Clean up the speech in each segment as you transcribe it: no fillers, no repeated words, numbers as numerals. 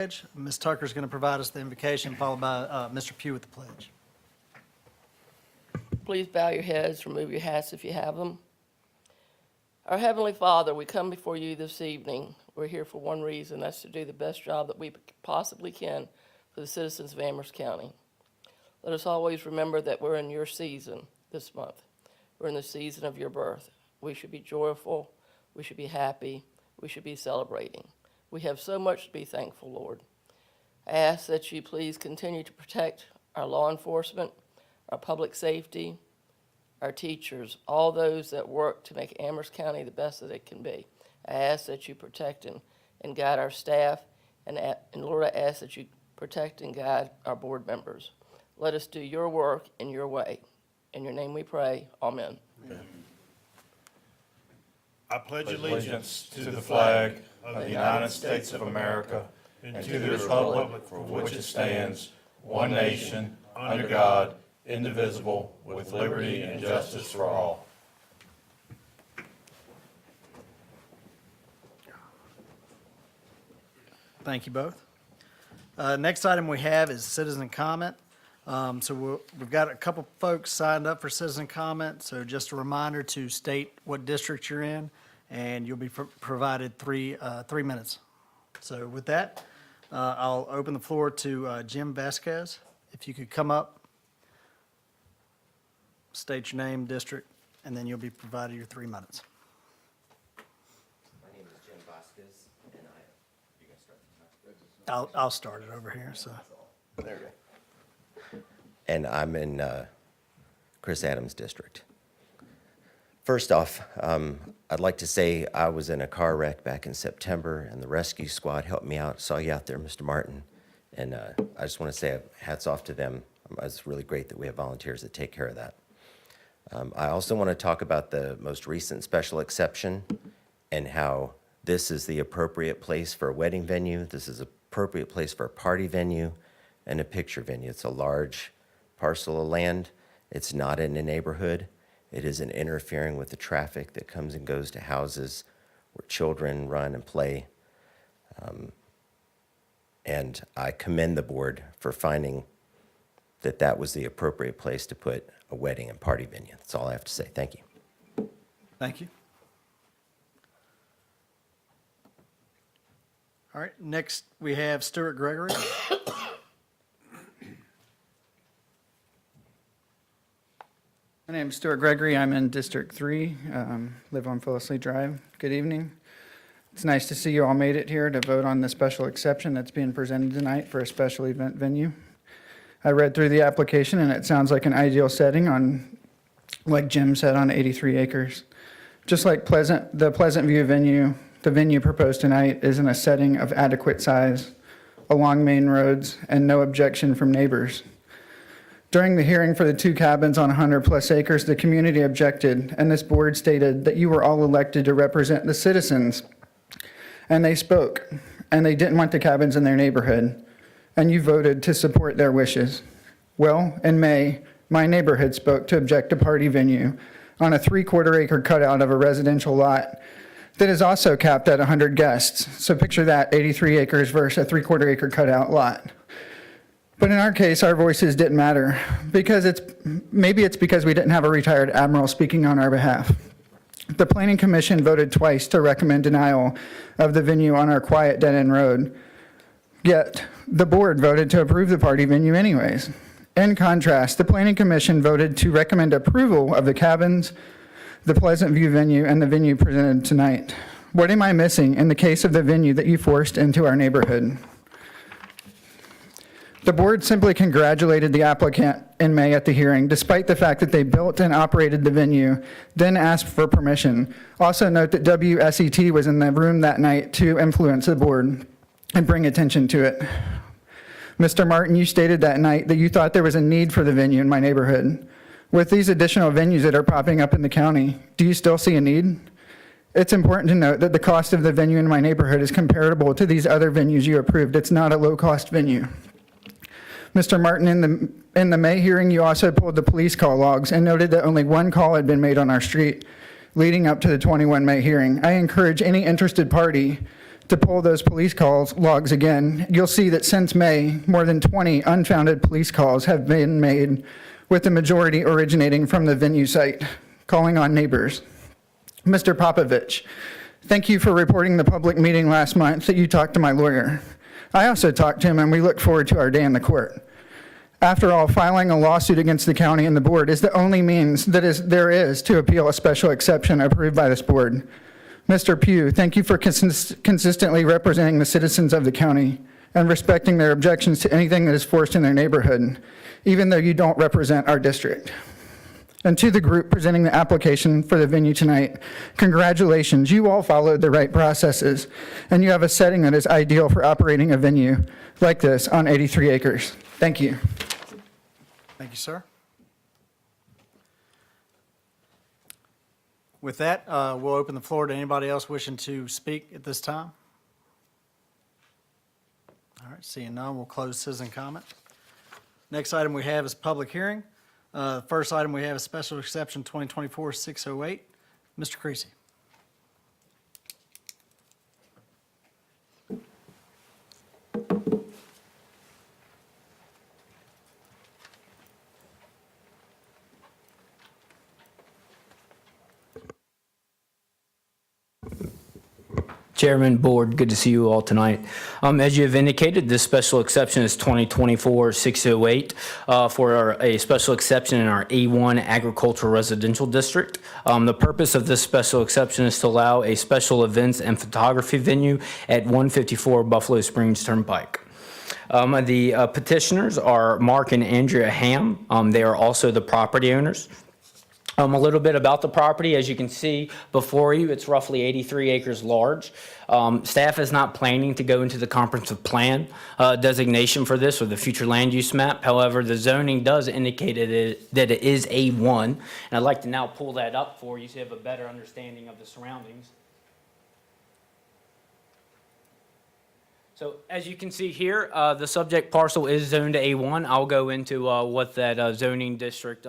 pledge. Ms. Tucker is going to provide us the invocation, followed by Mr. Pugh with the pledge. Please bow your heads, remove your hats if you have them. Our Heavenly Father, we come before you this evening. We're here for one reason, that's to do the best job that we possibly can for the citizens of Amherst County. Let us always remember that we're in your season this month. We're in the season of your birth. We should be joyful, we should be happy, we should be celebrating. We have so much to be thankful, Lord. I ask that you please continue to protect our law enforcement, our public safety, our teachers, all those that work to make Amherst County the best that it can be. I ask that you protect and guide our staff, and Lord, I ask that you protect and guide our board members. Let us do your work in your way. In your name we pray, amen. Amen. I pledge allegiance to the flag of the United States of America and to the republic for which it stands, one nation, under God, indivisible, with liberty and justice for all. Thank you both. Next item we have is citizen comment. We've got a couple folks signed up for citizen comment, so just a reminder to state what district you're in, and you'll be provided three minutes. So with that, I'll open the floor to Jim Vasquez. If you could come up, state your name, district, and then you'll be provided your 3 minutes. My name is Jim Vasquez, and you can start. I'll start it over here, so. There you go. And I'm in Chris Adams' district. First off, I'd like to say I was in a car wreck back in September, and the rescue squad helped me out. Saw you out there, Mr. Martin. And I just want to say hats off to them. It's really great that we have volunteers that take care of that. I also want to talk about the most recent special exception and how this is the appropriate place for a wedding venue. This is an appropriate place for a party venue and a picture venue. It's a large parcel of land. It's not in a neighborhood. It isn't interfering with the traffic that comes and goes to houses where children run and play. And I commend the board for finding that that was the appropriate place to put a wedding and party venue. That's all I have to say. Thank you. Thank you. All right, next we have Stuart Gregory. My name is Stuart Gregory. I'm in District 3, live on Phyllis Lee Drive. Good evening. It's nice to see you all made it here to vote on the special exception that's being presented tonight for a special event venue. I read through the application, and it sounds like an ideal setting on, like Jim said, on 83 acres. Just like the Pleasant View venue, the venue proposed tonight is in a setting of adequate size, along main roads, and no objection from neighbors. During the hearing for the 2 cabins on 100-plus acres, the community objected, and this board stated that you were all elected to represent the citizens. And they spoke, and they didn't want the cabins in their neighborhood, and you voted to support their wishes. Well, in May, my neighborhood spoke to object to party venue on a 3/4-acre cutout of a residential lot that is also capped at 100 guests. So picture that, 83 acres versus a 3/4-acre cutout lot. But in our case, our voices didn't matter because maybe it's because we didn't have a retired admiral speaking on our behalf. The Planning Commission voted twice to recommend denial of the venue on our quiet dead-end road. Yet, the board voted to approve the party venue anyways. In contrast, the Planning Commission voted to recommend approval of the cabins, the Pleasant View venue, and the venue presented tonight. What am I missing in the case of the venue that you forced into our neighborhood? The board simply congratulated the applicant in May at the hearing, despite the fact that they built and operated the venue, then asked for permission. Also note that WSET was in the room that night to influence the board and bring attention to it. Mr. Martin, you stated that night that you thought there was a need for the venue in my neighborhood. With these additional venues that are popping up in the county, do you still see a need? It's important to note that the cost of the venue in my neighborhood is comparable to these other venues you approved. It's not a low-cost venue. Mr. Martin, in the May hearing, you also pulled the police call logs and noted that only 1 call had been made on our street leading up to the 21 May hearing. I encourage any interested party to pull those police calls logs again, you'll see that since May, more than 20 unfounded police calls have been made, with the majority originating from the venue site, calling on neighbors. Mr. Popovich, thank you for reporting the public meeting last month that you talked to my lawyer. I also talked to him, and we look forward to our day in the court. After all, filing a lawsuit against the county and the board is the only means that there is to appeal a special exception approved by this board. Mr. Pugh, thank you for consistently representing the citizens of the county and respecting their objections to anything that is forced in their neighborhood, even though you don't represent our district. And to the group presenting the application for the venue tonight, congratulations, you all followed the right processes, and you have a setting that is ideal for operating a venue like this on 83 acres. Thank you. Thank you, sir. With that, we'll open the floor to anybody else wishing to speak at this time. All right, seeing none, we'll close citizen comment. Next item we have is public hearing. First item we have is special exception 2024-608. Mr. Creasy. Chairman, Board, good to see you all tonight. As you have indicated, this special exception is 2024-608 for a special exception in our A1 Agricultural Residential District. The purpose of this special exception is to allow a special events and photography venue at 154 Buffalo Springs Turnpike. The petitioners are Mark and Andrea Ham. They are also the property owners. A little bit about the property. As you can see before you, it's roughly 83 acres large. Staff is not planning to go into the comprehensive plan designation for this or the future land use map. However, the zoning does indicate that it is A1. And I'd like to now pull that up for you so you have a better understanding of the surroundings. So as you can see here, the subject parcel is zoned A1. I'll go into what that zoning district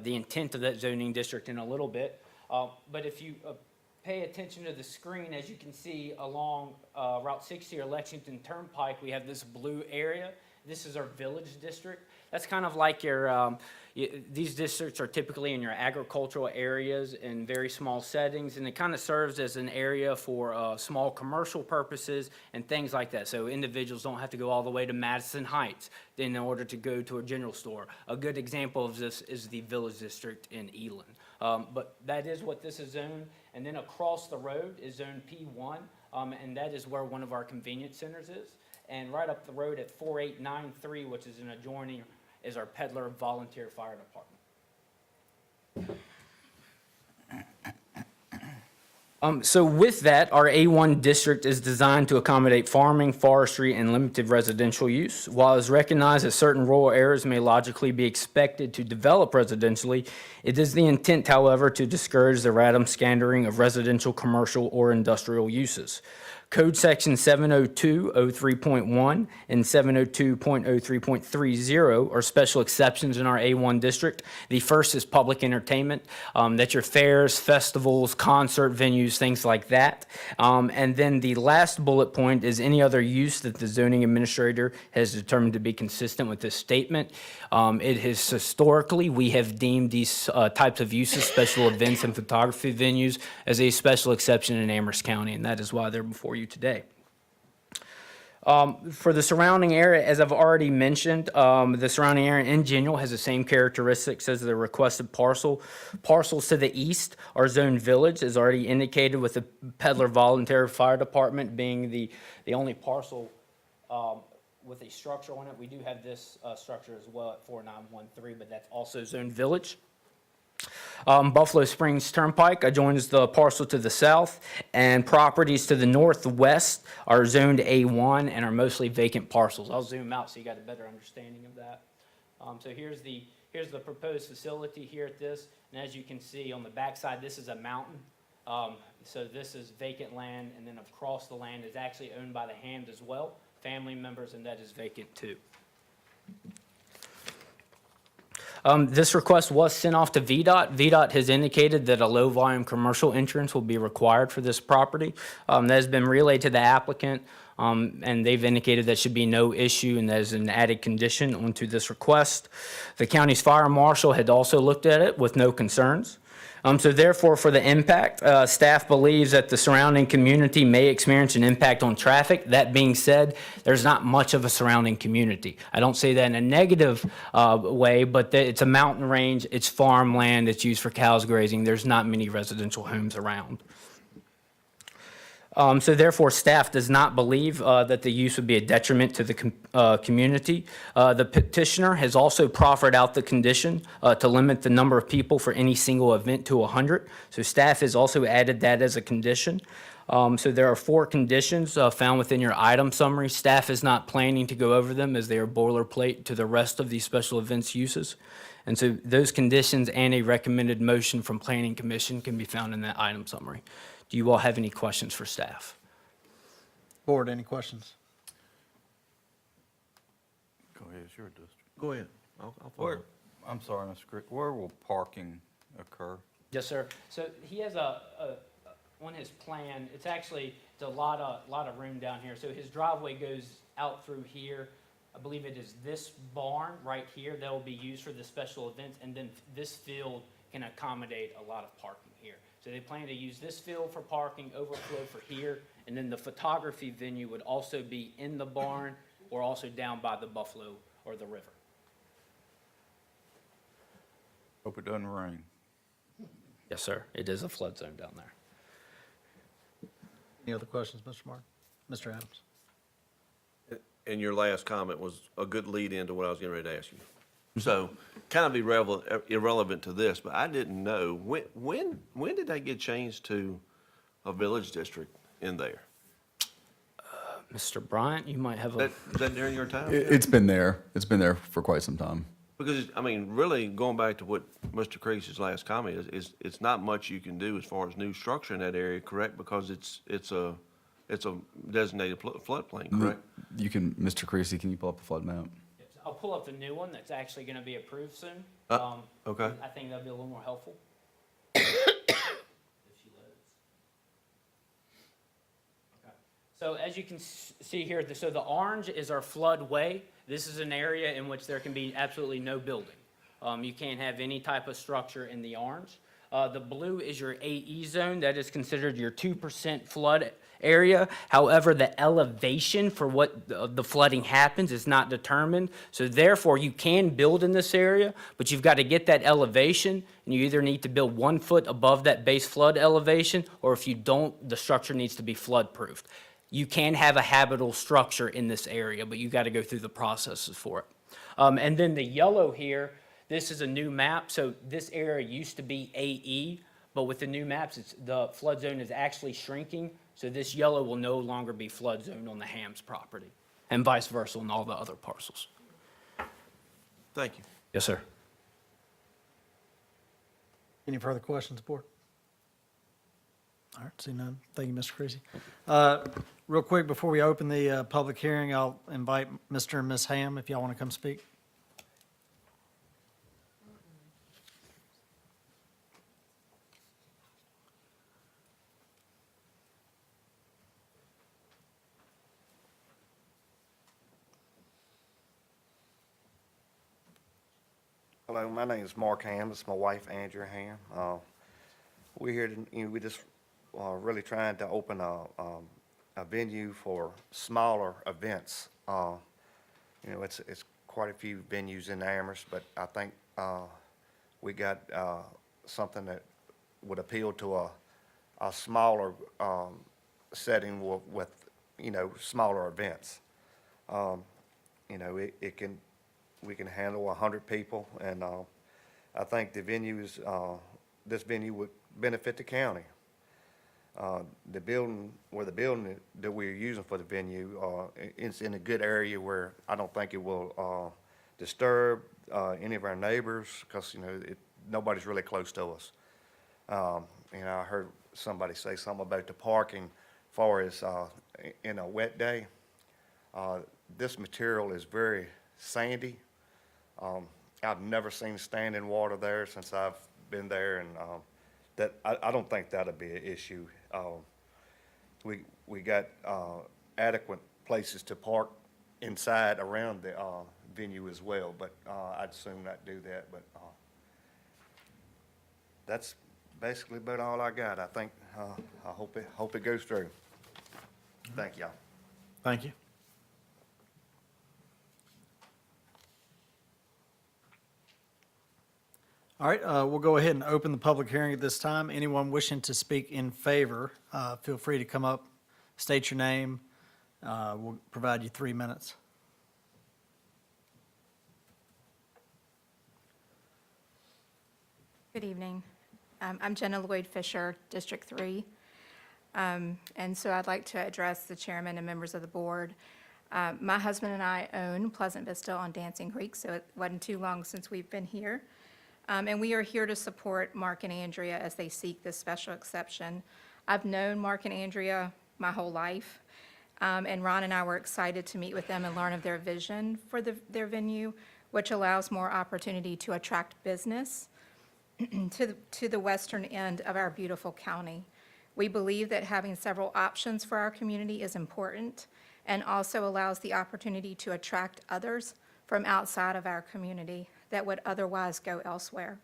the intent of that zoning district in a little bit. But if you pay attention to the screen, as you can see along Route 60 or Lexington Turnpike, we have this blue area. This is our village district. That's kind of like your, these districts are typically in your agricultural areas in very small settings, and it kind of serves as an area for small commercial purposes and things like that. So individuals don't have to go all the way to Madison Heights in order to go to a general store. A good example of this is the village district in Eland. But that is what this is zoned. And then across the road is zone P1, and that is where one of our convenience centers is. And right up the road at 4893, which is an adjoining, is our Peddler Volunteer Fire Department. So with that, our A1 district is designed to accommodate farming, forestry, and limited residential use. While it's recognized that certain rural areas may logically be expected to develop residentially, it is the intent, however, to discourage the random scattering of residential, commercial, or industrial uses. Code Section 702.03.1 and 702.03.30 are special exceptions in our A1 district. The first is public entertainment. That's your fairs, festivals, concert venues, things like that. And then the last bullet point is any other use that the zoning administrator has determined to be consistent with this statement. It has historically, we have deemed these types of uses, special events and photography venues, as a special exception in Amherst County, and that is why they're before you today. For the surrounding area, as I've already mentioned, the surrounding area in general has the same characteristics as the requested parcel. Parcels to the east are zoned village, as already indicated, with the Peddler Volunteer Fire Department being the only parcel with a structure on it. We do have this structure as well at 4913, but that's also zoned village. Buffalo Springs Turnpike adjoins the parcel to the south, and properties to the northwest are zoned A1 and are mostly vacant parcels. I'll zoom out so you got a better understanding of that. So here's the proposed facility here at this, and as you can see on the backside, this is a mountain. So this is vacant land, and then across the land is actually owned by the Hand as well, family members, and that is vacant too. This request was sent off to VDOT. VDOT has indicated that a low-volume commercial entrance will be required for this property. That has been relayed to the applicant, and they've indicated that should be no issue, and that is an added condition onto this request. The county's fire marshal had also looked at it with no concerns. So therefore, for the impact, staff believes that the surrounding community may experience an impact on traffic. That being said, there's not much of a surrounding community. I don't say that in a negative way, but it's a mountain range, it's farmland, it's used for cows grazing. There's not many residential homes around. So therefore, staff does not believe that the use would be a detriment to the community. The petitioner has also proffered out the condition to limit the number of people for any single event to 100. So staff has also added that as a condition. So there are 4 conditions found within your item summary. Staff is not planning to go over them as they are boilerplate to the rest of these special events uses. And so those conditions and a recommended motion from Planning Commission can be found in that item summary. Do you all have any questions for staff? Board, any questions? Go ahead, it's your district. Go ahead. I'll follow. Where, I'm sorry, Mr. Crick, where will parking occur? Yes, sir. So he has on his plan, it's a lot of room down here. So his driveway goes out through here. I believe it is this barn right here that will be used for the special events, and then this field can accommodate a lot of parking here. So they plan to use this field for parking, overflow for here, and then the photography venue would also be in the barn or also down by the Buffalo or the river. Hope it doesn't rain. Yes, sir. It is a flood zone down there. Any other questions, Mr. Martin? Mr. Adams? And your last comment was a good lead into what I was getting ready to ask you. So, kind of irrelevant to this, but I didn't know, when did they get changed to a village district in there? Mr. Bryant, you might have a. Is that during your time? It's been there. It's been there for quite some time. Because, I mean, really, going back to what Mr. Creasy's last comment is it's not much you can do as far as new structure in that area, correct? Because it's a designated floodplain, correct? You can, Mr. Creasy, can you pull up the flood map? I'll pull up the new one that's actually going to be approved soon. Okay. I think that'll be a little more helpful. So as you can see here, so the orange is our floodway. This is an area in which there can be absolutely no building. You can't have any type of structure in the orange. The blue is your AE zone. That is considered your 2% flood area. However, the elevation for what the flooding happens is not determined. So therefore, you can build in this area, but you've got to get that elevation, and you either need to build 1 foot above that base flood elevation, or if you don't, the structure needs to be flood-proofed. You can have a habitable structure in this area, but you've got to go through the processes for it. And then the yellow here, this is a new map. So this area used to be AE, but with the new maps, the flood zone is actually shrinking. So this yellow will no longer be flood zone on the Hams property, and vice versa on all the other parcels. Thank you. Yes, sir. Any further questions, board? All right, see none. Thank you, Mr. Creasy. Real quick, before we open the public hearing, I'll invite Mr. and Ms. Ham if y'all want to come speak. Hello, my name is Mark Ham. It's my wife, Andrea Ham. We're here to, we just really trying to open a venue for smaller events. It's quite a few venues in Amherst, but I think we got something that would appeal to a smaller setting with smaller events. We can handle 100 people, and I think the venues, this venue would benefit the county. The building that we're using for the venue, it's in a good area where I don't think it will disturb any of our neighbors, because nobody's really close to us. I heard somebody say something about the parking, as far as in a wet day. This material is very sandy. I've never seen standing water there since I've been there, and I don't think that'll be an issue. We got adequate places to park inside around the venue as well, but I'd assume not do that. But that's basically about all I got. I think I hope it goes through. Thank y'all. Thank you. All right, we'll go ahead and open the public hearing at this time. Anyone wishing to speak in favor, feel free to come up, state your name. We'll provide you 3 minutes. Good evening. I'm Jenna Lloyd Fisher, District 3. And so I'd like to address the chairman and members of the board. My husband and I own Pleasant Vista on Dancing Creek, so it wasn't too long since we've been here. And we are here to support Mark and Andrea as they seek this special exception. I've known Mark and Andrea my whole life, and Ron and I were excited to meet with them and learn of their vision for their venue, which allows more opportunity to attract business to the western end of our beautiful county. We believe that having several options for our community is important and also allows the opportunity to attract others from outside of our community that would otherwise go elsewhere.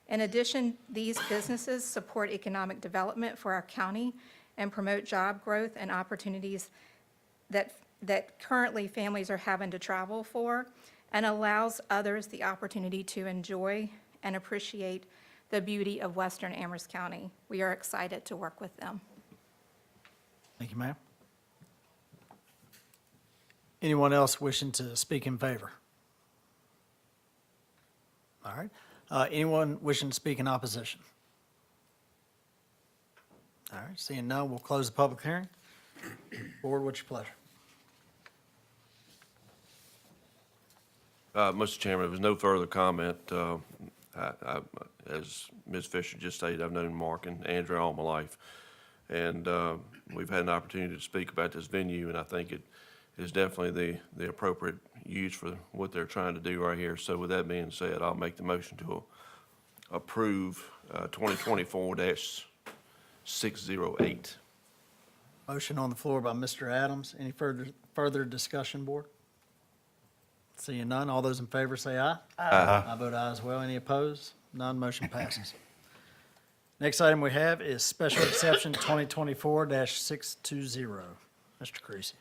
In addition, these businesses support economic development for our county and promote job growth and opportunities that currently families are having to travel for, and allows others the opportunity to enjoy and appreciate the beauty of western Amherst County. We are excited to work with them. Thank you, ma'am. Anyone else wishing to speak in favor? All right. Anyone wishing to speak in opposition? All right, seeing none, we'll close the public hearing. Board, what's your pleasure? Mr. Chairman, if there's no further comment, as Ms. Fisher just stated, I've known Mark and Andrea all my life. And we've had an opportunity to speak about this venue, and I think it is definitely the appropriate use for what they're trying to do right here. So with that being said, I'll make the motion to approve 2024-608. Motion on the floor by Mr. Adams. Any further discussion, board? Seeing none, all those in favor say aye. Aye. I vote aye as well. Any opposed? None, motion passes. Next item we have is special exception 2024-620. Mr. Creasy.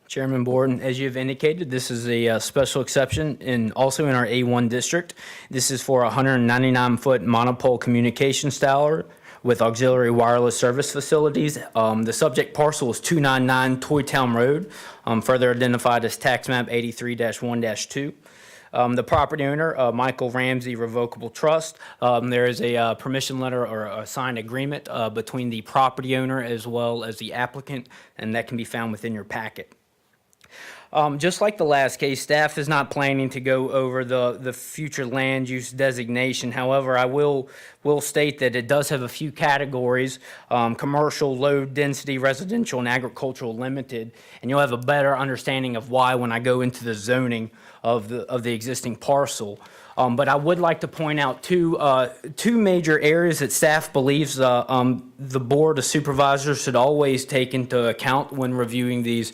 Chairman Board, as you've indicated, this is a special exception also in our A1 district. This is for a 199-foot monopole communications tower with auxiliary wireless service facilities. The subject parcel is 299 Toy Town Road, further identified as tax map 83-1-2. The property owner, Michael Ramsey Revocable Trust. There is a permission letter or a signed agreement between the property owner as well as the applicant, and that can be found within your packet. Just like the last case, staff is not planning to go over the future land use designation. However, I will state that it does have a few categories: commercial, low density, residential, and agricultural limited. And you'll have a better understanding of why when I go into the zoning of the existing parcel. But I would like to point out two major areas that staff believes the Board of Supervisors should always take into account when reviewing these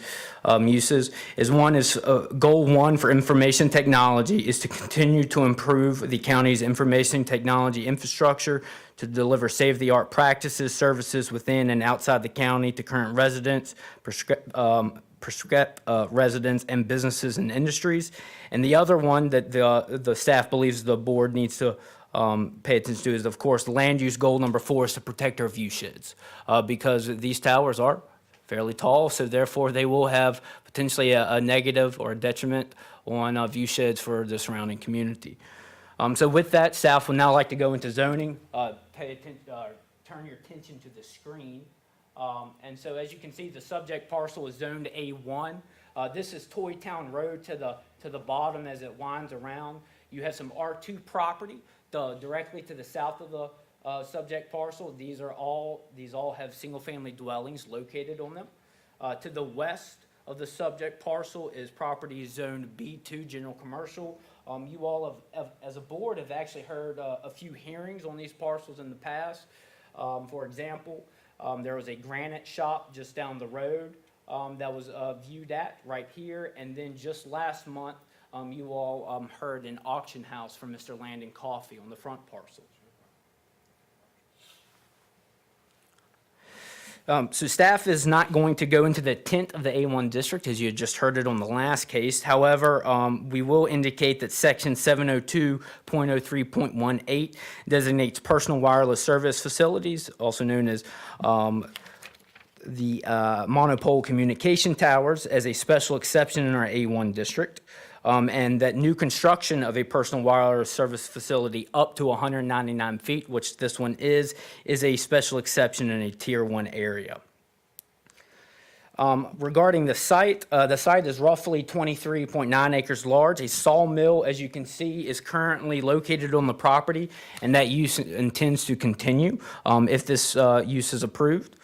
uses. One is goal 1 for information technology is to continue to improve the county's information technology infrastructure to deliver state-of-the-art practices, services within and outside the county to current residents, residents and businesses and industries. And the other one that the staff believes the board needs to pay attention to is, of course, land use goal number 4 is to protect our view sheds, because these towers are fairly tall, so therefore they will have potentially a negative or a detriment on view sheds for the surrounding community. So with that, staff would now like to go into zoning. Turn your attention to the screen. And so as you can see, the subject parcel is zoned A1. This is Toy Town Road to the bottom as it winds around. You have some R2 property directly to the south of the subject parcel. These all have single-family dwellings located on them. To the west of the subject parcel is property zoned B2, general commercial. You all have, as a board, have actually heard a few hearings on these parcels in the past. For example, there was a granite shop just down the road that was viewed at right here. And then just last month, you all heard an auction house from Mr. Landon Coffee on the front parcel. So staff is not going to go into the intent of the A1 district, as you had just heard it on the last case. However, we will indicate that section 702.03.18 designates personal wireless service facilities, also known as the monopole communication towers, as a special exception in our A1 district. And that new construction of a personal wireless service facility up to 199 feet, which this one is a special exception in a Tier 1 area. Regarding the site is roughly 23.9 acres large. A sawmill, as you can see, is currently located on the property, and that use intends to continue if this use is approved.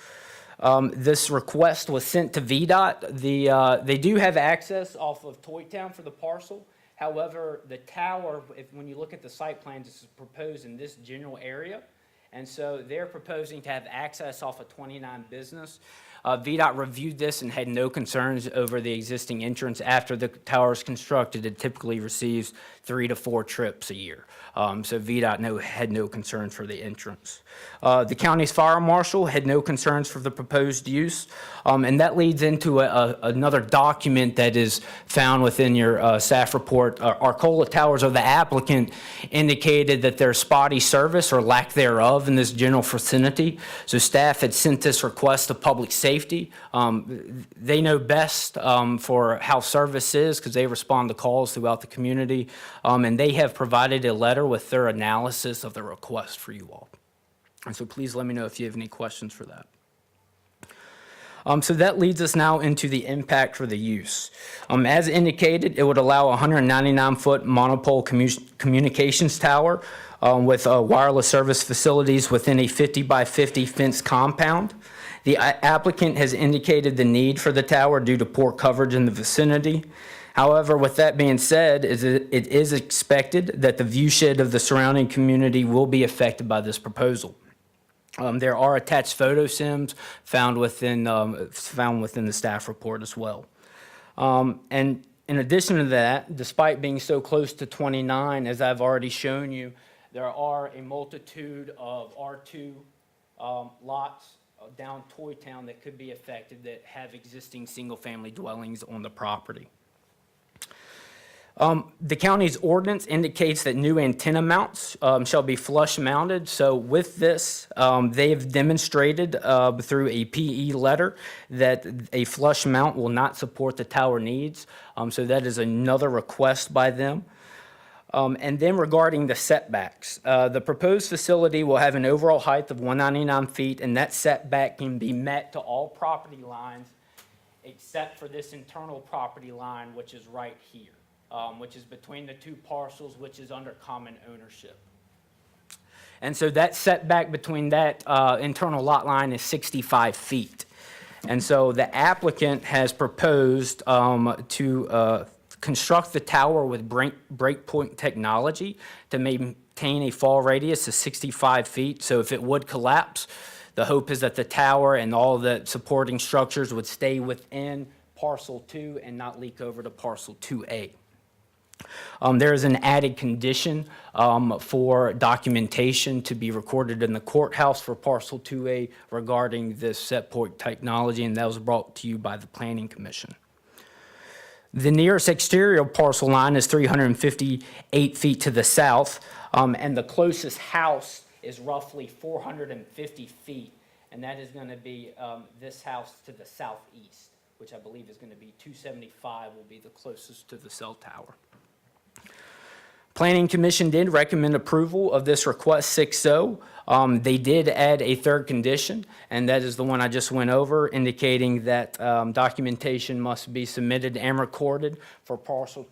This request was sent to VDOT. They do have access off of Toy Town for the parcel. However, the tower, when you look at the site plans, this is proposed in this general area. And so they're proposing to have access off of 29 Business. VDOT reviewed this and had no concerns over the existing entrance. After the tower is constructed, it typically receives 3 to 4 trips a year. So VDOT had no concerns for the entrance. The county's fire marshal had no concerns for the proposed use. And that leads into another document that is found within your staff report. Arcola Towers, or the applicant, indicated that there's spotty service or lack thereof in this general vicinity. So staff had sent this request to public safety. They know best for how service is because they respond to calls throughout the community. And they have provided a letter with their analysis of the request for you all. And so please let me know if you have any questions for that. So that leads us now into the impact for the use. As indicated, it would allow a 199-foot monopole communications tower with wireless service facilities within a 50 by 50 fenced compound. The applicant has indicated the need for the tower due to poor coverage in the vicinity. However, with that being said, it is expected that the viewshed of the surrounding community will be affected by this proposal. There are attached photo sims found within the staff report as well. And in addition to that, despite being so close to 29, as I've already shown you, there are a multitude of R2 lots down Toy Town that could be affected that have existing single-family dwellings on the property. The county's ordinance indicates that new antenna mounts shall be flush mounted. So with this, they have demonstrated through a PE letter that a flush mount will not support the tower needs. So that is another request by them. And then regarding the setbacks, the proposed facility will have an overall height of 199 feet, and that setback can be met to all property lines except for this internal property line, which is right here. Which is between the two parcels, which is under common ownership. And so that setback between that internal lot line is 65 feet. And so the applicant has proposed to construct the tower with breakpoint technology to maintain a fall radius of 65 feet. So if it would collapse, the hope is that the tower and all the supporting structures would stay within parcel 2 and not leak over to parcel 2A. There is an added condition for documentation to be recorded in the courthouse for parcel 2A regarding this set point technology, and that was brought to you by the Planning Commission. The nearest exterior parcel line is 358 feet to the south, and the closest house is roughly 450 feet, and that is going to be this house to the southeast, which I believe is going to be 275 will be the closest to the cell tower. Planning Commission did recommend approval of this request 6-0. They did add a third condition, and that is the one I just went over, indicating that documentation must be submitted and recorded for parcel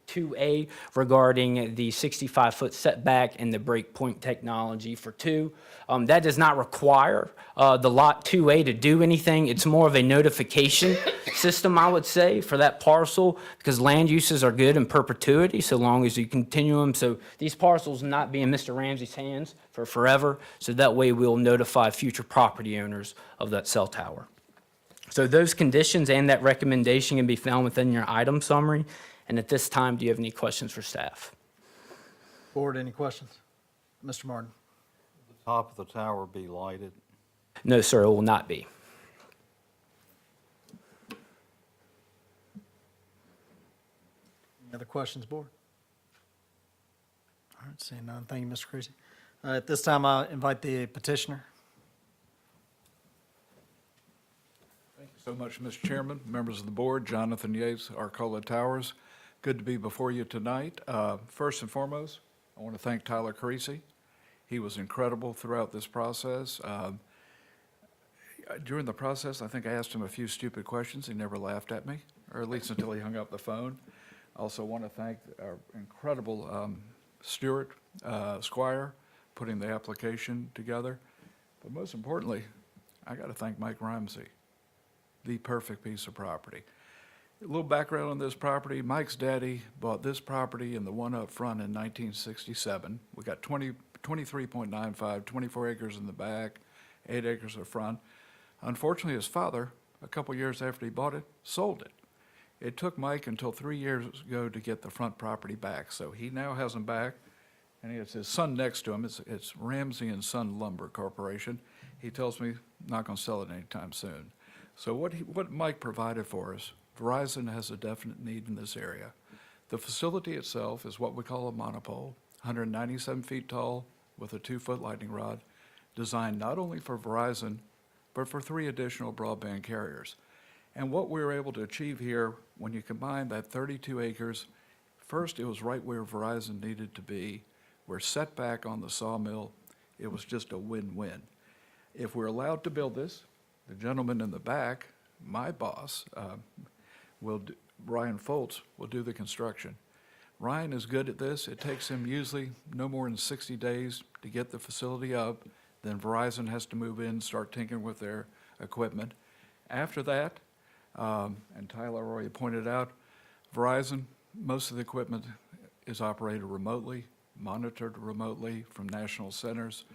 2A regarding the 65-foot setback and the breakpoint technology for 2. That does not require the Lot 2A to do anything. It's more of a notification system, I would say, for that parcel, because land uses are good in perpetuity so long as you continue them. So these parcels not be in Mr. Ramsey's hands for forever, so that way we'll notify future property owners of that cell tower. So those conditions and that recommendation can be found within your item summary. And at this time, do you have any questions for staff? Board, any questions? Mr. Martin? Top of the tower be lighted. No, sir, it will not be. Any other questions, board? All right, seeing none, thank you, Mr. Creasy. At this time, I'll invite the petitioner. Thank you so much, Mr. Chairman, members of the board, Jonathan Yates, Arcola Towers. Good to be before you tonight. First and foremost, I want to thank Tyler Creasy. He was incredible throughout this process. During the process, I think I asked him a few stupid questions. He never laughed at me, or at least until he hung up the phone. I also want to thank our incredible Stuart Squire, putting the application together. But most importantly, I got to thank Mike Ramsey, the perfect piece of property. A little background on this property. Mike's daddy bought this property and the one up front in 1967. We got 23.95, 24 acres in the back, 8 acres in the front. Unfortunately, his father, a couple years after he bought it, sold it. It took Mike until 3 years ago to get the front property back, so he now has them back, and he has his son next to him. It's Ramsey and Son Lumber Corporation. He tells me not going to sell it anytime soon. So what Mike provided for us, Verizon has a definite need in this area. The facility itself is what we call a monopole, 197 feet tall with a 2-foot lightning rod, designed not only for Verizon, but for 3 additional broadband carriers. And what we were able to achieve here, when you combine that 32 acres, first, it was right where Verizon needed to be. We're set back on the sawmill. It was just a win-win. If we're allowed to build this, the gentleman in the back, my boss, Ryan Foltz, will do the construction. Ryan is good at this. It takes him usually no more than 60 days to get the facility up. Then Verizon has to move in and start tinkering with their equipment. After that, and Tyler already pointed out, Verizon, most of the equipment is operated remotely, monitored remotely from national centers.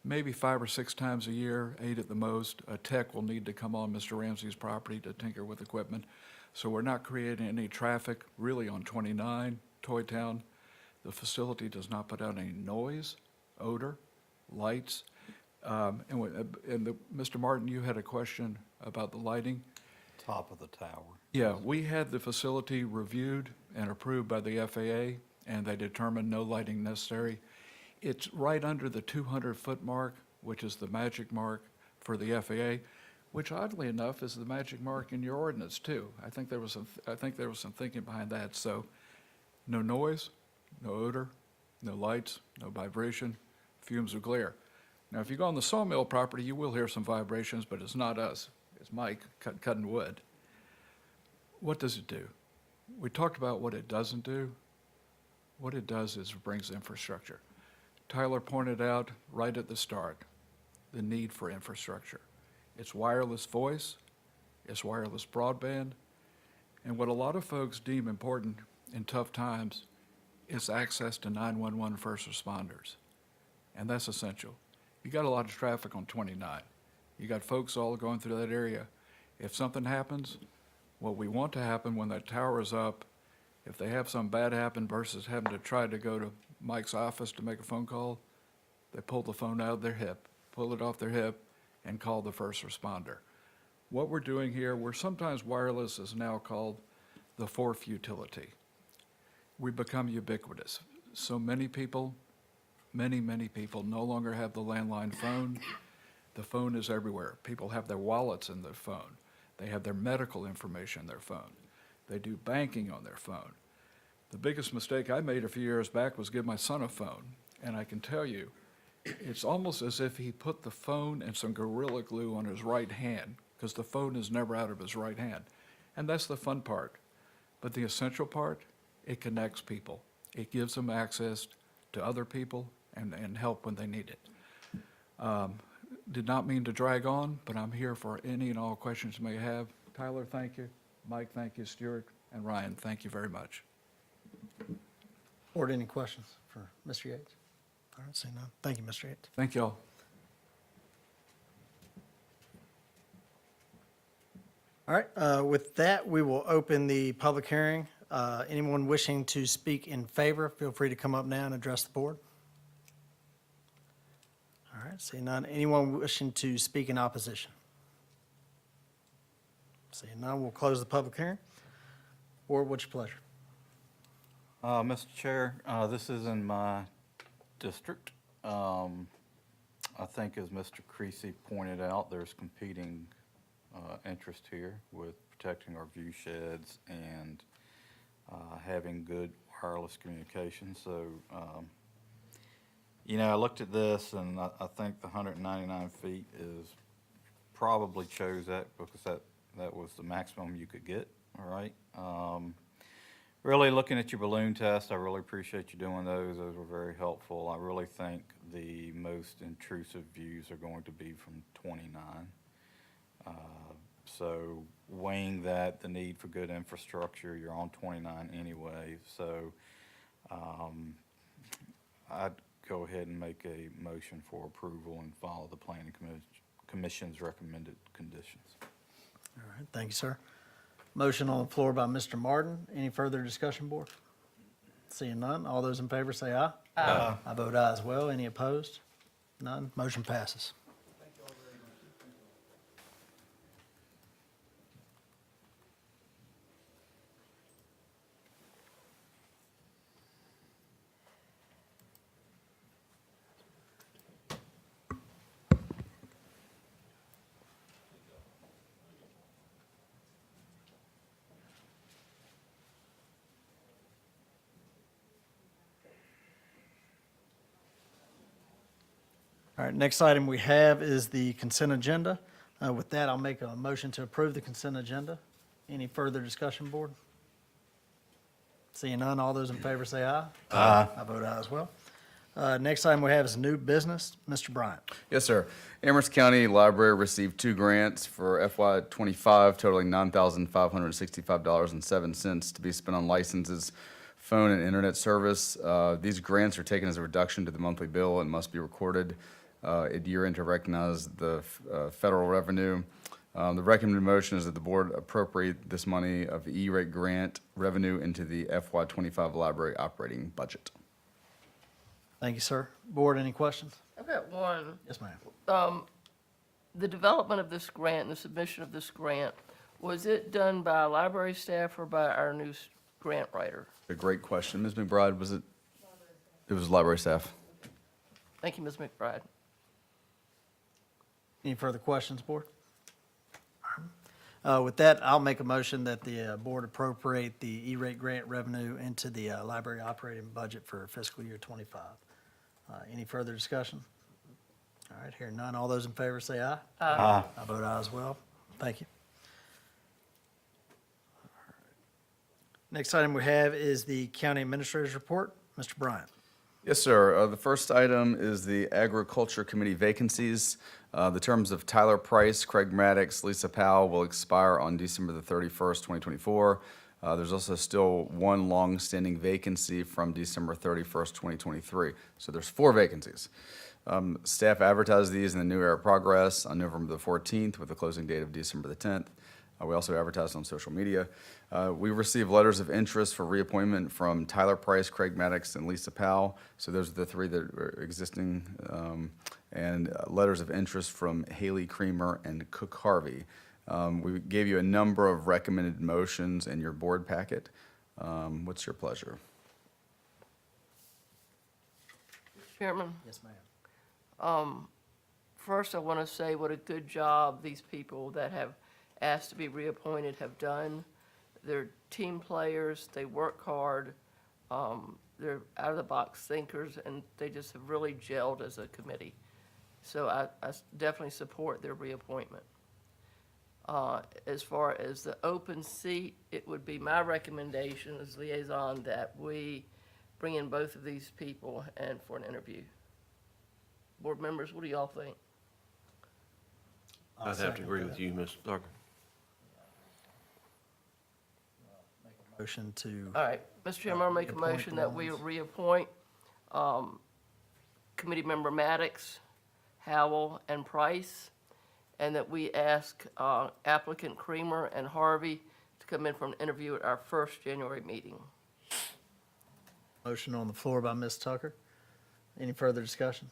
Maybe 5 or 6 times a year, 8 at the most, a tech will need to come on Mr. Ramsey's property to tinker with equipment. So we're not creating any traffic really on 29, Toy Town. The facility does not put out any noise, odor, lights. Mr. Martin, you had a question about the lighting. Top of the tower. Yeah, we had the facility reviewed and approved by the FAA, and they determined no lighting necessary. It's right under the 200-foot mark, which is the magic mark for the FAA, which oddly enough is the magic mark in your ordinance too. I think there was some thinking behind that. So, no noise, no odor, no lights, no vibration, fumes or glare. Now, if you go on the sawmill property, you will hear some vibrations, but it's not us. It's Mike cutting wood. What does it do? We talked about what it doesn't do. What it does is it brings infrastructure. Tyler pointed out right at the start the need for infrastructure. It's wireless voice, it's wireless broadband, and what a lot of folks deem important in tough times is access to 911 first responders, and that's essential. You got a lot of traffic on 29. You got folks all going through that area. If something happens, what we want to happen when that tower is up, if they have some bad happen versus having to try to go to Mike's office to make a phone call, they pull the phone out of their hip, pull it off their hip, and call the first responder. What we're doing here, where sometimes wireless is now called the fourth utility. We become ubiquitous. So many people, many people no longer have the landline phone. The phone is everywhere. People have their wallets in their phone. They have their medical information in their phone. They do banking on their phone. The biggest mistake I made a few years back was give my son a phone. And I can tell you, it's almost as if he put the phone and some Gorilla Glue on his right hand, because the phone is never out of his right hand. And that's the fun part. But the essential part, it connects people. It gives them access to other people and help when they need it. Did not mean to drag on, but I'm here for any and all questions you may have. Tyler, thank you. Mike, thank you. Stuart and Ryan, thank you very much. Board, any questions for Mr. Yates? All right, seeing none. Thank you, Mr. Yates. Thank you all. All right, with that, we will open the public hearing. Anyone wishing to speak in favor, feel free to come up now and address the board. All right, seeing none. Anyone wishing to speak in opposition? Seeing none, we'll close the public hearing. Board, what's your pleasure? Mr. Chair, this is in my district. I think as Mr. Creasy pointed out, there's competing interest here with protecting our view sheds and having good wireless communication. So, I looked at this and I think the 199 feet is probably chose that because that was the maximum you could get, all right? Really looking at your balloon test, I really appreciate you doing those. Those were very helpful. I really think the most intrusive views are going to be from 29. So weighing that, the need for good infrastructure, you're on 29 anyway. So I'd go ahead and make a motion for approval and follow the planning commission's recommended conditions. All right, thank you, sir. Motion on the floor by Mr. Martin. Any further discussion, board? Seeing none, all those in favor say aye. Aye. I vote aye as well. Any opposed? None. Motion passes. All right, next item we have is the consent agenda. With that, I'll make a motion to approve the consent agenda. Any further discussion, board? Seeing none, all those in favor say aye. Aye. I vote aye as well. Next item we have is new business. Mr. Bryant. Yes, sir. Amherst County Library received 2 grants for FY '25 totaling $9,565.07 to be spent on licenses, phone, and internet service. These grants are taken as a reduction to the monthly bill and must be recorded at year-end to recognize the federal revenue. The recommended motion is that the board appropriate this money of the E-rate grant revenue into the FY '25 library operating budget. Thank you, sir. Board, any questions? I've got one. Yes, ma'am. The development of this grant and the submission of this grant, was it done by library staff or by our new grant writer? A great question. Ms. McBride, was it? It was library staff. Thank you, Ms. McBride. Any further questions, board? With that, I'll make a motion that the board appropriate the E-rate grant revenue into the library operating budget for fiscal year '25. Any further discussion? All right, hearing none. All those in favor say aye. Aye. I vote aye as well. Thank you. Next item we have is the county administrator's report. Mr. Bryant. Yes, sir. The first item is the Agriculture Committee vacancies. The terms of Tyler Price, Craig Maddox, Lisa Powell will expire on December the 31st, 2024. There's also still one long-standing vacancy from December 31st, 2023. So there's 4 vacancies. Staff advertised these in the New Era Progress on November the 14th with a closing date of December the 10th. We also advertised on social media. We received letters of interest for reappointment from Tyler Price, Craig Maddox, and Lisa Powell. So those are the 3 that are existing. And letters of interest from Haley Creamer and Cook Harvey. We gave you a number of recommended motions in your board packet. What's your pleasure? Chairman, Yes, ma'am. first I want to say what a good job these people that have asked to be reappointed have done. They're team players, they work hard, They're out-of-the-box thinkers, and they just have really gelled as a committee. So I definitely support their reappointment. As far as the open seat, it would be my recommendation as liaison that we bring in both of these people and for an interview. Board members, what do y'all think? I'd have to agree with you, Ms. Tucker. Motion to, All right, Mr. Chairman, I'll make a Reappoint motion the that we ones. reappoint Committee Member Maddox, Howell, and Price, and that we ask applicant Creamer and Harvey to come in for an interview at our first January meeting. motion on the floor by Ms. Tucker. Any further discussion?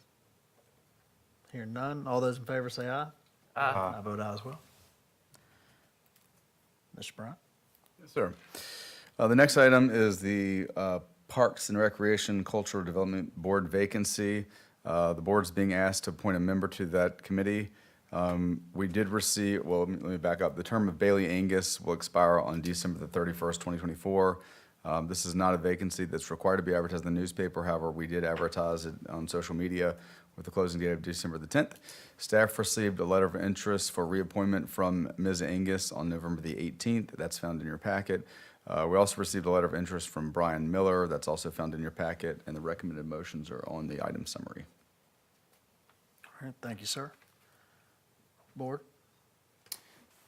Hearing none. All those in favor say aye. Aye. I vote aye as well. Mr. Bryant? Yes, sir. The next item is the Parks and Recreation Cultural Development Board vacancy. The board's being asked to appoint a member to that committee. We did receive, well, let me back up. The term of Bailey Angus will expire on December the 31st, 2024. This is not a vacancy that's required to be advertised in the newspaper. However, we did advertise it on social media with the closing date of December the 10th. Staff received a letter of interest for reappointment from Ms. Angus on November the 18th. That's found in your packet. We also received a letter of interest from Brian Miller. That's also found in your packet, and the recommended motions are on the item summary. All right, thank you, sir. Board?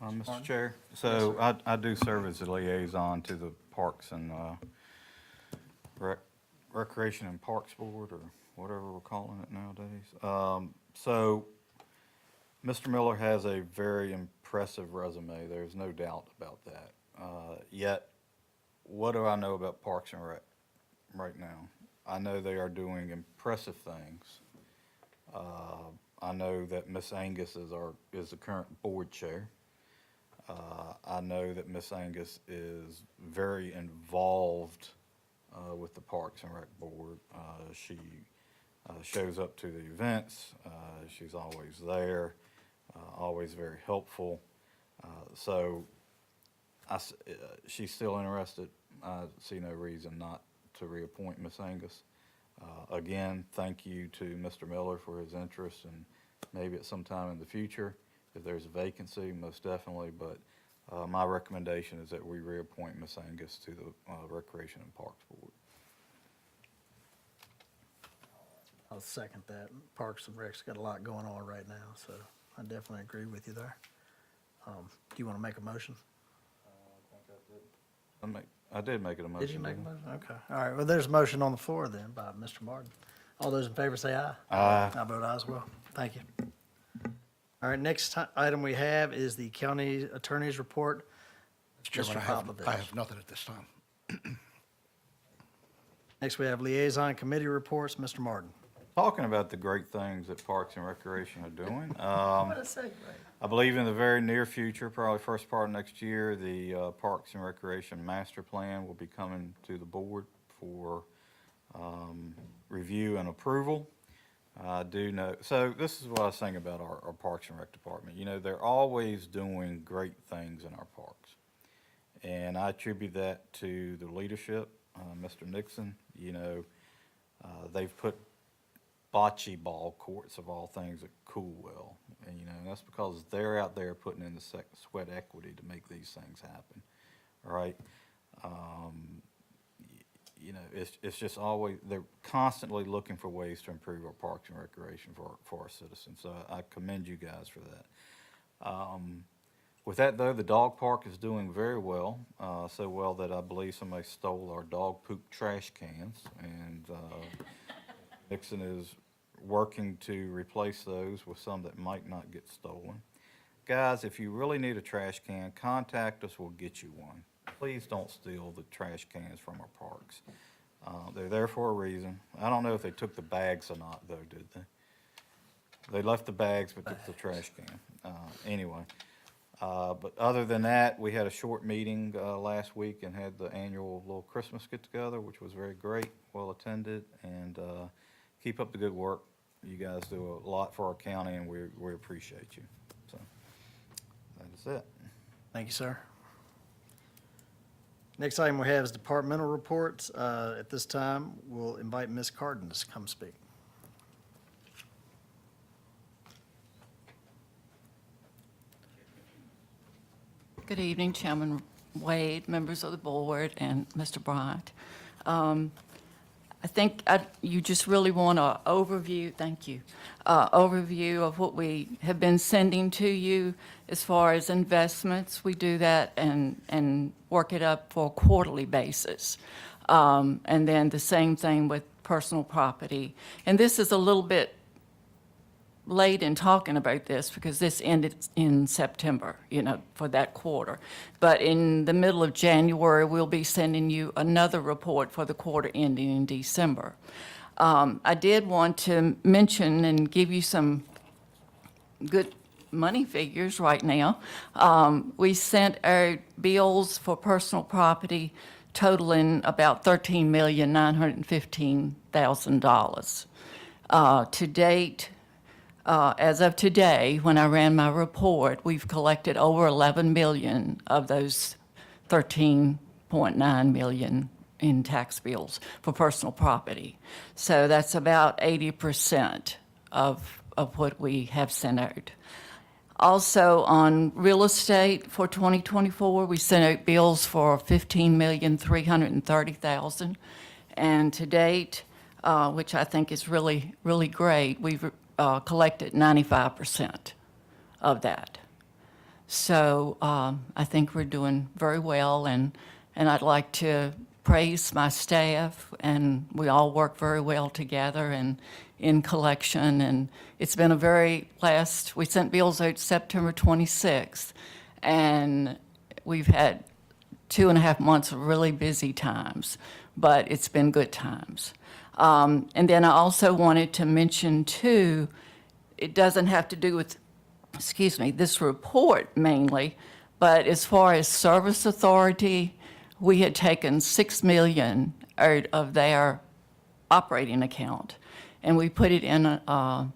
Mr. Chair, so I do serve as a liaison to the Parks and Recreation and Parks Board, or whatever we're calling it nowadays. So Mr. Miller has a very impressive resume. There's no doubt about that. Yet, what do I know about Parks and Rec right now? I know they are doing impressive things. I know that Miss Angus is the current board chair. I know that Miss Angus is very involved with the Parks and Rec Board. She shows up to the events. She's always there, always very helpful. So she's still interested. I see no reason not to reappoint Miss Angus. Again, thank you to Mr. Miller for his interest, and maybe at some time in the future, if there's a vacancy, most definitely, but my recommendation is that we reappoint Miss Angus to the Recreation and Parks Board. I'll second that. Parks and Rec's got a lot going on right now, so I definitely agree with you there. Do you want to make a motion? I did make it a motion. Did you make a didn't motion? Okay. All right, well, there's a motion on the floor then by Mr. Martin. All those in favor say aye. Aye. I vote aye as well. Thank you. All right, next item we have is the county attorney's report. Mr. Chairman, Mr. Popovich. I have nothing at this time. Next, we have liaison committee reports. Mr. Martin. Talking about the great things that Parks and Recreation are doing. What a segue. I believe in the very near future, probably first part of next year, the Parks and Recreation Master Plan will be coming to the board for review and approval. I do know, so this is what I was saying about our Parks and Rec Department. You know, they're always doing great things in our parks. And I attribute that to the leadership, Mr. Nixon. You know, they've put bocce ball courts of all things at Coolwell. And, you know, that's because they're out there putting in the sweat equity to make these things happen, right? You know, it's just always, they're constantly looking for ways to improve our parks and recreation for our citizens. So I commend you guys for that. With that, though, the dog park is doing very well, so well that I believe somebody stole our dog poop trash cans, and Nixon is working to replace those with some that might not get stolen. Guys, if you really need a trash can, contact us, we'll get you one. Please don't steal the trash cans from our parks. They're there for a reason. I don't know if they took the bags or not, though, did they? They left the bags, but took the trash can. Anyway. But other than that, we had a short meeting last week and had the annual little Christmas get-together, which was very great, well-attended, and keep up the good work. You guys do a lot for our county, and we appreciate you. So that is it. Thank you, sir. Next item we have is departmental reports. At this time, we'll invite Ms. Carden to come speak. Good evening, Chairman Wade, members of the board, and Mr. Bryant. I think you just really want an overview, thank you, overview of what we have been sending to you as far as investments. We do that and work it up for a quarterly basis. And then the same thing with personal property. And this is a little bit late in talking about this because this ended in September, for that quarter. But in the middle of January, we'll be sending you another report for the quarter ending in December. I did want to mention and give you some good money figures right now. We sent our bills for personal property totaling about $13,915,000. To date, as of today, when I ran my report, we've collected over 11 million of those 13.9 million in tax bills for personal property. So that's about 80% of what we have sent out. Also, on real estate for 2024, we sent out bills for $15,330,000. And to date, which I think is really, really great, we've collected 95% of that. So I think we're doing very well, and I'd like to praise my staff, and we all work very well together and in collection, and it's been a we sent bills out September 26th, and we've had 2.5 months of really busy times, but it's been good times. And then I also wanted to mention, too, it doesn't have to do with, this report mainly, but as far as Service Authority, we had taken $6 million out of their operating account, and we put it in the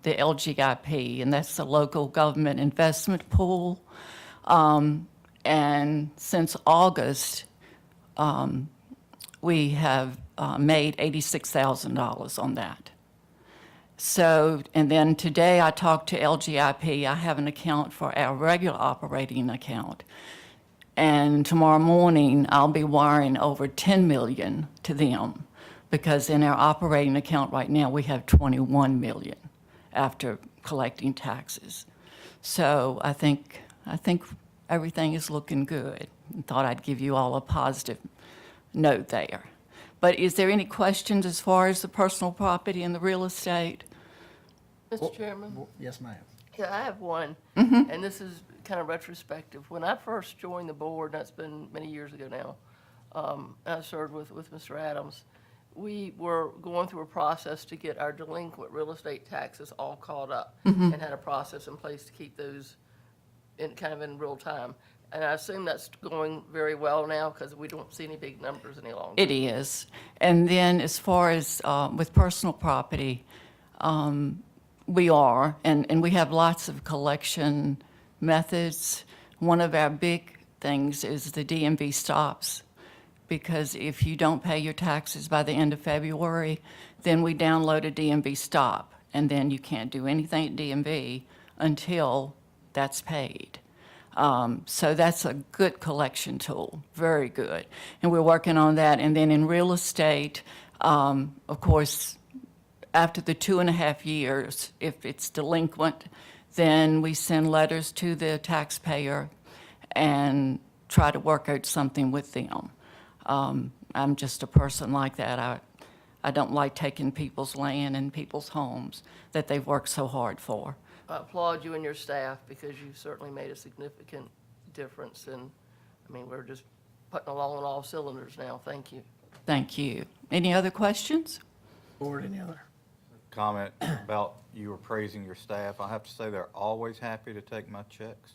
LGIP, and that's the Local Government Investment Pool. And since August, we have made $86,000 on that. So, and then today I talked to LGIP. I have an account for our regular operating account. And tomorrow morning, I'll be wiring over $10 million to them, because in our operating account right now, we have $21 million after collecting taxes. So I think everything is looking good. I thought I'd give you all a positive note there. But is there any questions as far as the personal property and the real estate? Mr. Chairman? Yes, ma'am. Yeah, I have one, and this is kind of retrospective. When I first joined the board, that's been many years ago now, I served with Mr. Adams, we were going through a process to get our delinquent real estate taxes all caught up, and had a process in place to keep those in real time. And I assume that's going very well now, because we don't see any big numbers any longer. It is. And then as far as with personal property, we are, and we have lots of collection methods. One of our big things is the DMV stops, because if you don't pay your taxes by the end of February, then we download a DMV stop, and then you can't do anything at DMV until that's paid. So that's a good collection tool, very good. And we're working on that. And then in real estate, of course, after the 2.5 years, if it's delinquent, then we send letters to the taxpayer and try to work out something with them. I'm just a person like that. I don't like taking people's land and people's homes that they've worked so hard for. I applaud you and your staff, because you've certainly made a significant difference, and, we're just putting along on all cylinders now. Thank you. Thank you. Any other questions? Board, any other? Comment about you were praising your staff. I have to say they're always happy to take my checks.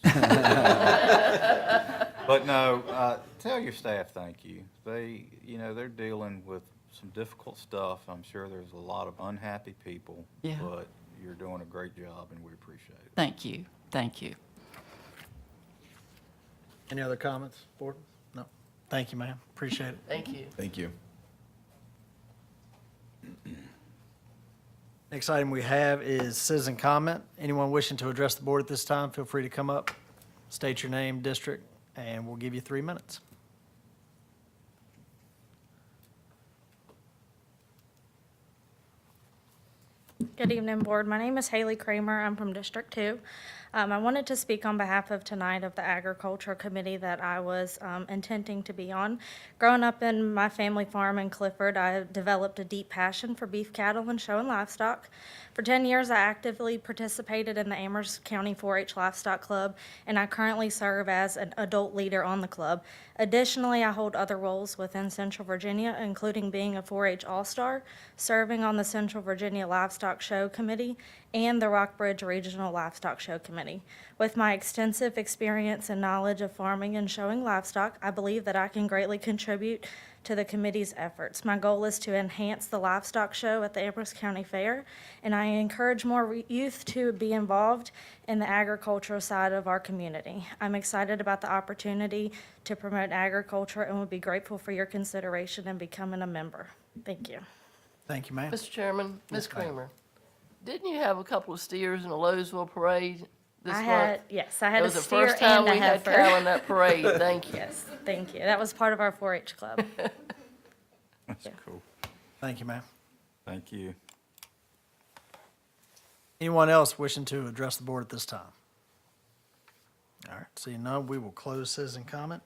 But no, tell your staff thank you. They're dealing with some difficult stuff. I'm sure there's a lot of unhappy people. Yeah. But you're doing a great job, and we appreciate it. Thank you. Thank you. Any other comments, board? No. Thank you, ma'am. Appreciate it. Thank you. Thank you. Next item we have is citizen comment. Anyone wishing to address the board at this time, feel free to come up, state your name, district, and we'll give you 3 minutes. Good evening, Board. My name is Haley Kramer. I'm from District 2. I wanted to speak on behalf of tonight of the Agriculture Committee that I was intending to be on. Growing up in my family farm in Clifford, I developed a deep passion for beef cattle and show and livestock. For 10 years, I actively participated in the Amherst County 4-H Livestock Club, and I currently serve as an adult leader on the club. Additionally, I hold other roles within Central Virginia, including being a 4-H All-Star, serving on the Central Virginia Livestock Show Committee, and the Rockbridge Regional Livestock Show Committee. With my extensive experience and knowledge of farming and showing livestock, I believe that I can greatly contribute to the committee's efforts. My goal is to enhance the livestock show at the Amherst County Fair, and I encourage more youth to be involved in the agricultural side of our community. I'm excited about the opportunity to promote agriculture and would be grateful for your consideration in becoming a member. Thank you. Thank you, ma'am. Mr. Chairman, Ms. Yes, ma'am. Kramer, didn't you have a couple of steers in the Lowesville parade this month? Yes, I had That a was the steer first time and a we had heifer. cow in that parade. Thank you. Yes, thank you. That was part of our 4-H club. That's cool. Thank you, ma'am. Thank you. Anyone else wishing to address the board at this time? All right, seeing none, we will close citizen comment.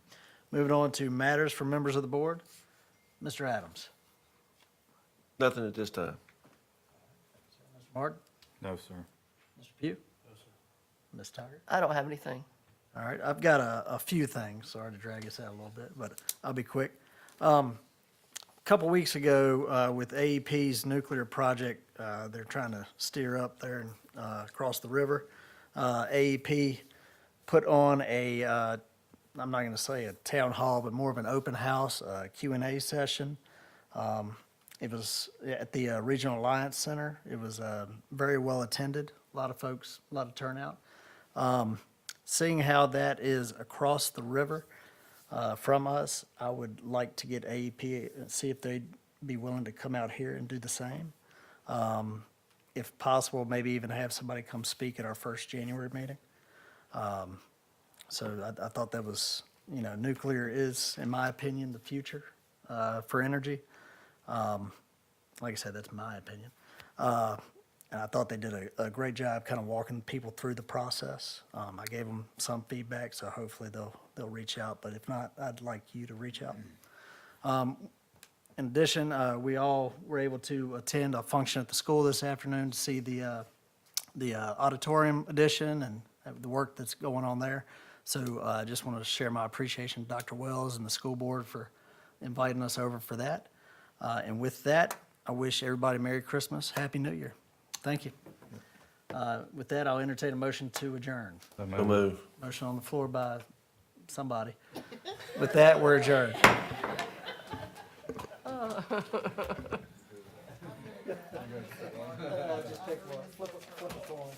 Moving on to matters for members of the board. Mr. Adams. Nothing at this time. Mr. Martin. No, sir. Mr. Pugh. No, sir. Ms. Tiger. I don't have anything. All right, I've got a few things. Sorry to drag us out a little bit, but I'll be quick. A couple weeks ago, with AEP's nuclear project, they're trying to steer up there and across the river. AEP put on a, I'm not going to say a town hall, but more of an open house Q&A session. It was at the Regional Alliance Center. It was very well attended. A lot of folks, a lot of turnout. Seeing how that is across the river from us, I would like to get AEP and see if they'd be willing to come out here and do the same. If possible, maybe even have somebody come speak at our first January meeting. So I thought that was, nuclear is, in my opinion, the future for energy. Like I said, that's my opinion. And I thought they did a great job kind of walking people through the process. I gave them some feedback, so hopefully they'll reach out. But if not, I'd like you to reach out. In addition, we all were able to attend a function at the school this afternoon to see the auditorium addition and the work that's going on there. So I just want to share my appreciation to Dr. Wells and the school board for inviting us over for that. And with that, I wish everybody Merry Christmas, Happy New Year. Thank you. With that, I'll entertain a motion to adjourn. So move. Motion on the floor by somebody. With that, we're adjourned. Just pick one, flip a coin.